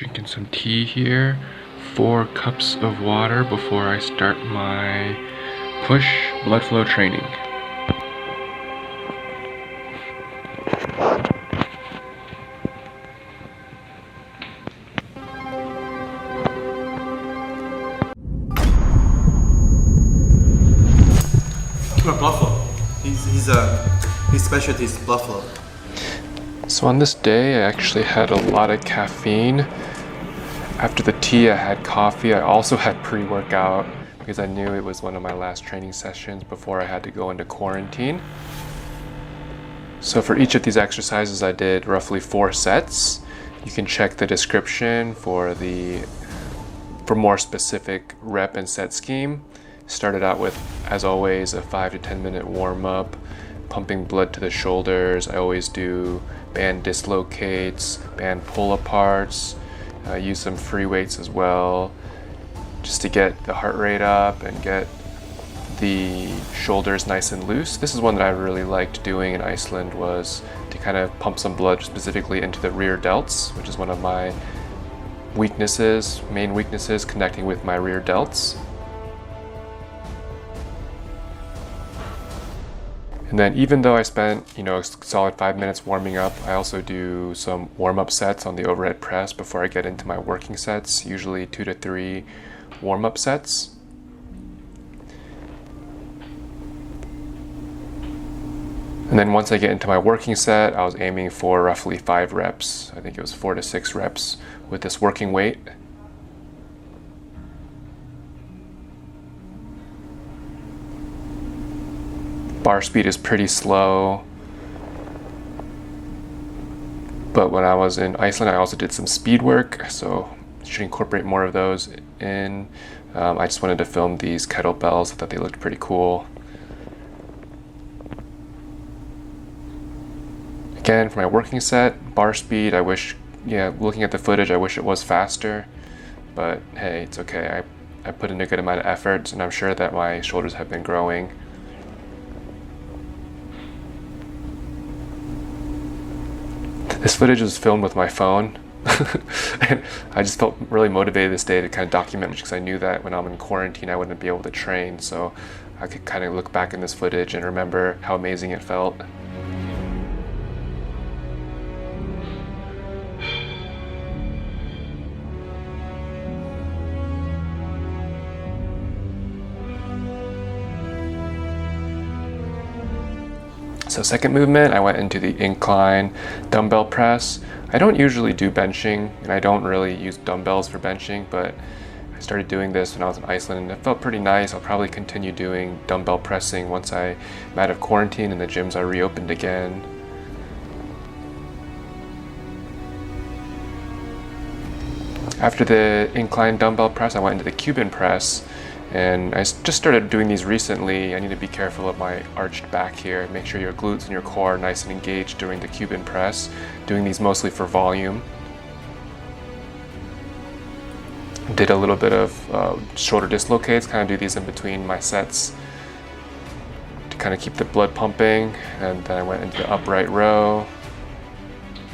Drinking some tea here, 4 cups of water before I start my push blood flow training. BloodFlow. His specialty is BloodFlow. So on this day, I actually had a lot of caffeine. After the tea, I had coffee. I also had pre-workout because I knew it was one of my last training sessions before I had to go into quarantine. So for each of these exercises, I did roughly 4 sets. You can check the description for more specific rep and set scheme. Started out with, as always, a 5 to 10 minute warm up, pumping blood to the shoulders. I always do band dislocates, band pull aparts, use some free weights as well, just to get the heart rate up and get the shoulders nice and loose. This is one that I really liked doing in Iceland, was to kind of pump some blood specifically into the rear delts, which is one of my main weaknesses, connecting with my rear delts. And then even though I spent, a solid 5 minutes warming up, I also do some warm-up sets on the overhead press before I get into my working sets, usually 2 to 3 warm-up sets. And then once I get into my working set, I was aiming for roughly 5 reps. I think it was 4 to 6 reps with this working weight. Bar speed is pretty slow, but when I was in Iceland, I also did some speed work, so I should incorporate more of those in. I just wanted to film these kettlebells. I thought they looked pretty cool. Again, for my working set, bar speed, looking at the footage, I wish it was faster, but hey, it's okay. I put in a good amount of effort, and I'm sure that my shoulders have been growing. This footage was filmed with my phone, and I just felt really motivated this day to kind of document it, because I knew that when I'm in quarantine I wouldn't be able to train, so I could kind of look back in this footage and remember how amazing it felt. So second movement, I went into the incline dumbbell press. I don't usually do benching, and I don't really use dumbbells for benching, but I started doing this when I was in Iceland and it felt pretty nice. I'll probably continue doing dumbbell pressing once I'm out of quarantine and the gyms are reopened again. After the incline dumbbell press, I went into the cuban press. And I just started doing these recently. I need to be careful of my arched back here. Make sure your glutes and your core are nice and engaged during the cuban press. Doing these mostly for volume. Did a little bit of shoulder dislocates, kind of do these in between my sets to kind of keep the blood pumping. And then I went into the upright row.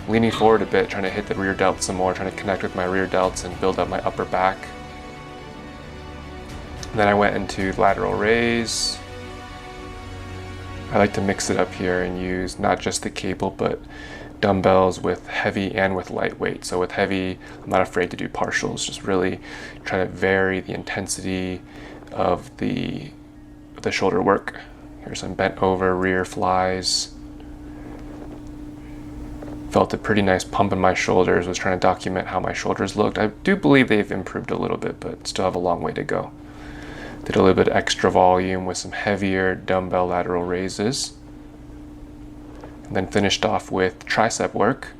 Leaning forward a bit, trying to hit the rear delts some more, trying to connect with my rear delts and build up my upper back. Then I went into lateral raise. I like to mix it up here and use not just the cable, but dumbbells with heavy and with lightweight. So with heavy, I'm not afraid to do partials, just really try to vary the intensity of the shoulder work. Here's some bent over rear flies. Felt a pretty nice pump in my shoulders, was trying to document how my shoulders looked. I do believe they've improved a little bit, but still have a long way to go. Did a little bit of extra volume with some heavier dumbbell lateral raises. And then finished off with tricep work,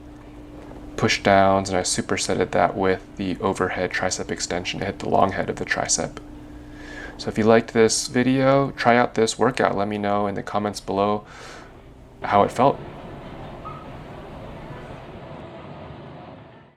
push downs, and I supersetted that with the overhead tricep extension to hit the long head of the tricep. So if you liked this video, try out this workout. Let me know in the comments below how it felt.